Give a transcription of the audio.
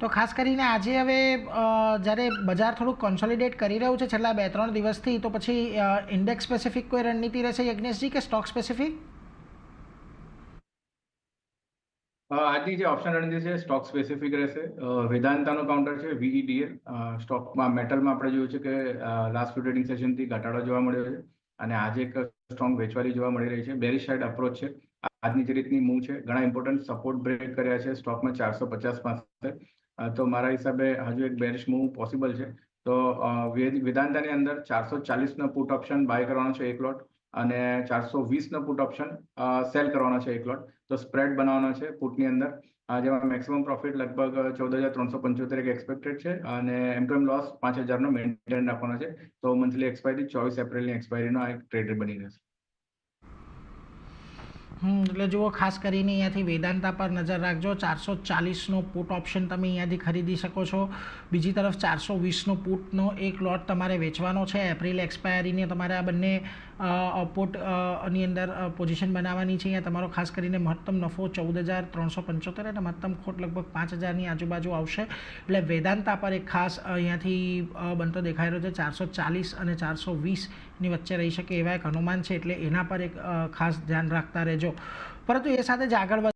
તો ખાસ કરીને આજે હવે જ્યારે બજાર થોડુંક કોન્સોલિડેટ કરી રહ્યું છે છેલ્લા 2-3 દિવસથી, તો પછી ઇન્ડેક્સ સ્પેસિફિક કોઈ રણનીતિ રહેશે યજ્ઞેશજી, કે સ્ટોક સ્પેસિફિક? આજની જે ઓપ્શન રણનીતિ છે સ્ટોક સ્પેસિફિક રહેશે. વેદાંતાનો કાઉન્ટર છે VEDL. સ્ટોકમાં મેટલમાં આપણે જોયું છે કે લાસ્ટ ટ્રેડિંગ સેશનથી ઘટાડો જોવા મળ્યો છે અને આજે એક સ્ટ્રોંગ વેચવાલી જોવા મળી રહી છે. બેરિશ સાઇડ અપ્રોચ છે આજની જે રીતની મૂવ છે. ઘણા ઇમ્પોર્ટન્ટ સપોર્ટ બ્રેક કર્યા છે સ્ટોકમાં 450 પાસે. તો મારા હિસાબે હજુ એક બેરિશ મૂવ પોસિબલ છે. તો વેદાંતાની અંદર 440 નો પુટ ઓપ્શન બાય કરવાનો છે એક લોટ અને 420 નો પુટ ઓપ્શન સેલ કરવાનો છે એક લોટ. તો સ્પ્રેડ બનાવવાનો છે પુટની અંદર, જેમાં મેક્સિમમ પ્રોફિટ લગભગ 14,375 એક્સપેક્ટેડ છે અને એમ લોસ 5,000 નો મેન્ટેન રાખવાનો છે. તો મંથલી એક્સપાયરી 24 એપ્રિલની એક્સપાયરીનો આ એક ટ્રેડ બની રહેશે. એટલે જુઓ, ખાસ કરીને અહીંયાથી વેદાંતા પર નજર રાખજો. 440નો પુટ ઓપ્શન તમે અહીંયાથી ખરીદી શકો છો. બીજી તરફ 420નો પુટનો એક લોટ તમારે વેચવાનો છે. એપ્રિલ એક્સપાયરીને તમારે આ બંને પુટની અંદર પોઝિશન બનાવવાની છે. અહીંયા તમારો ખાસ કરીને મહત્તમ નફો 14,375 અને મહત્તમ ખોટ લગભગ 5,000ની આજુબાજુ આવશે. એટલે વેદાંતા પર એક ખાસ અહીંયાથી બનતો દેખાઈ રહ્યો છે. 440 અને 420ની વચ્ચે રહી શકે એવા એક અનુમાન છે, એટલે એના પર એક ખાસ ધ્યાન રાખતા રહેજો. પરંતુ એ સાથે જ આગળ